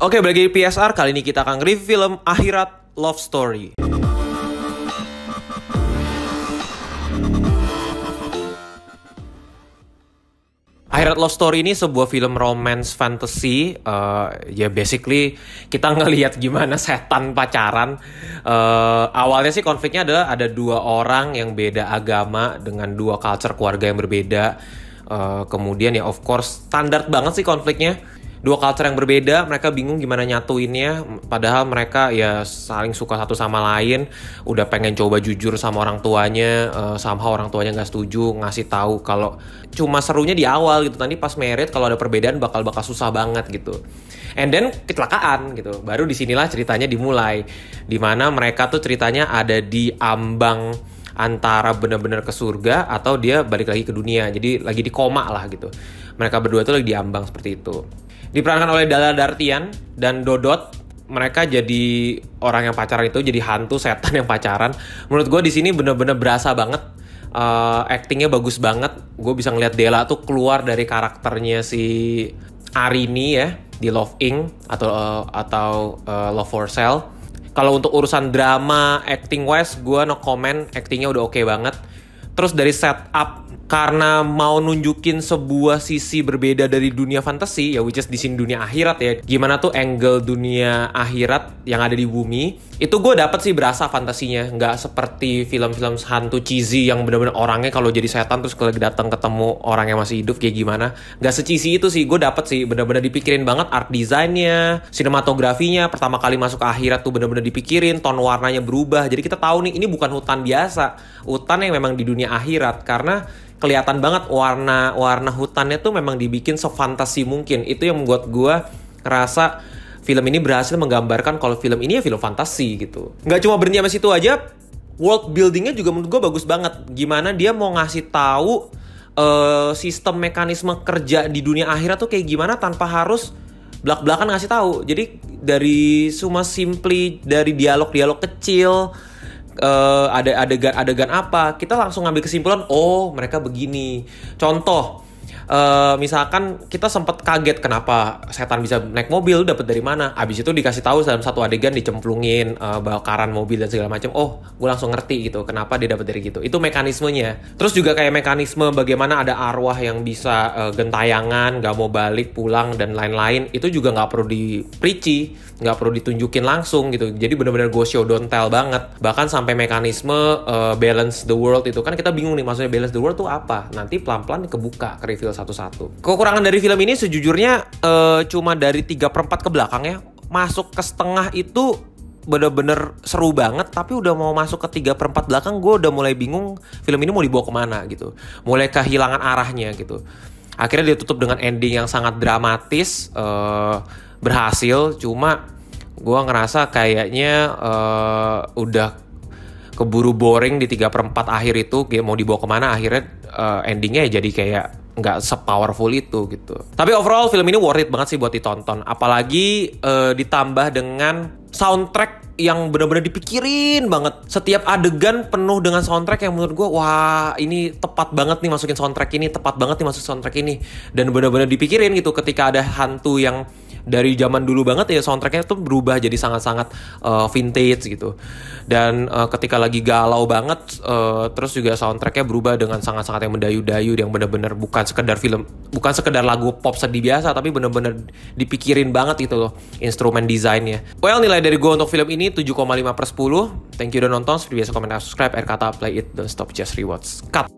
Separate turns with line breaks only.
Oke, balik lagi di PSR. Kali ini kita akan review film Akhirat Love Story. Akhirat Love Story ini sebuah film romance fantasy. Ya basically kita ngelihat gimana setan pacaran. Awalnya sih konfliknya adalah ada dua orang yang beda agama dengan dua culture keluarga yang berbeda. Kemudian ya of course standar banget sih konfliknya. Dua culture yang berbeda, mereka bingung gimana nyatuinnya. Padahal mereka ya saling suka satu sama lain. Udah pengen coba jujur sama orang tuanya, somehow orang tuanya nggak setuju, ngasih tahu kalau cuma serunya di awal gitu. Nanti pas married kalau ada perbedaan bakal susah banget gitu. And then kecelakaan gitu. Baru disinilah ceritanya dimulai. Dimana mereka tuh ceritanya ada di ambang antara benar-benar ke surga atau dia balik lagi ke dunia. Jadi lagi di koma lah gitu. Mereka berdua tuh lagi di ambang seperti itu. Diperankan oleh Dalla Dartian dan Dodot. Mereka jadi orang yang pacaran itu, jadi hantu setan yang pacaran. Menurut gue di sini bener-bener berasa banget. Actingnya bagus banget. Gue bisa ngeliat Della tuh keluar dari karakternya si Arini ya di Love Inc atau Love for Sale. Kalau untuk urusan drama, acting wise, gue no comment. Actingnya udah oke banget. Terus dari setup, karena mau nunjukin sebuah sisi berbeda dari dunia fantasi, ya which is di sini dunia akhirat ya. Gimana tuh angle dunia akhirat yang ada di bumi. Itu gue dapet sih berasa fantasinya. Nggak seperti film-film hantu cheesy yang bener-bener orangnya kalau jadi setan terus kalau datang ketemu orang yang masih hidup kayak gimana. Nggak se-cheesy itu sih. Gue dapet sih bener-bener dipikirin banget art design-nya, sinematografinya. Pertama kali masuk ke akhirat tuh bener-bener dipikirin, tone warnanya berubah. Jadi kita tahu nih ini bukan hutan biasa. Hutan yang memang di dunia akhirat. Karena kelihatan banget warna hutannya tuh memang dibikin sefantasi mungkin. Itu yang membuat gue ngerasa film ini berhasil menggambarkan kalau film ini ya film fantasi gitu. Nggak cuma berhenti sama situ aja, world buildingnya juga menurut gue bagus banget. Gimana dia mau ngasih tahu sistem mekanisme kerja di dunia akhirat tuh kayak gimana tanpa harus belak-belakan ngasih tahu. Jadi dari cuma simply dari dialog-dialog kecil, ada adegan apa, kita langsung ngambil kesimpulan, oh mereka begini. Contoh, misalkan kita sempat kaget kenapa setan bisa naik mobil, dapat dari mana. Abis itu dikasih tahu dalam satu adegan dicemplungin bakaran mobil dan segala macam. Oh, gue langsung ngerti gitu kenapa dia dapat dari gitu. Itu mekanismenya. Terus juga kayak mekanisme bagaimana ada arwah yang bisa gentayangan, nggak mau balik pulang dan lain-lain. Itu juga nggak perlu di-preachy, nggak perlu ditunjukin langsung gitu. Jadi benar-benar go show don't tell banget. Bahkan sampai mekanisme balance the world itu kan kita bingung nih maksudnya balance the world tuh apa. Nanti pelan-pelan kebuka ke reveal satu-satu. Kekurangan dari film ini sejujurnya cuma dari 3/4 ke belakang ya. Masuk ke setengah itu bener-bener seru banget, tapi udah mau masuk ke 3/4 belakang gue udah mulai bingung film ini mau dibawa kemana gitu. Mulai kehilangan arahnya gitu. Akhirnya dia tutup dengan ending yang sangat dramatis, berhasil. Cuma gue ngerasa kayaknya udah keburu boring di 3/4 akhir itu. Mau dibawa kemana akhirnya endingnya ya jadi kayak nggak sepowerful itu gitu. Tapi overall film ini worth it banget sih buat ditonton. Apalagi ditambah dengan soundtrack yang benar-benar dipikirin banget. Setiap adegan penuh dengan soundtrack yang menurut gue, wah ini tepat banget nih masukin soundtrack ini, tepat banget nih masuk soundtrack ini. Dan benar-benar dipikirin gitu ketika ada hantu yang dari zaman dulu banget ya soundtracknya tuh berubah jadi sangat-sangat vintage gitu. Dan ketika lagi galau banget, terus juga soundtracknya berubah dengan sangat-sangat yang mendayu-dayu, yang benar-benar bukan sekedar film, bukan sekedar lagu pop sedih biasa, tapi benar-benar dipikirin banget gitu loh instrumen desainnya. Well, nilai dari gue untuk film ini 7,5/10. Thank you udah nonton. Seperti biasa, komen dan subscribe. Air kata play it, don't stop, just rewatch. Cut.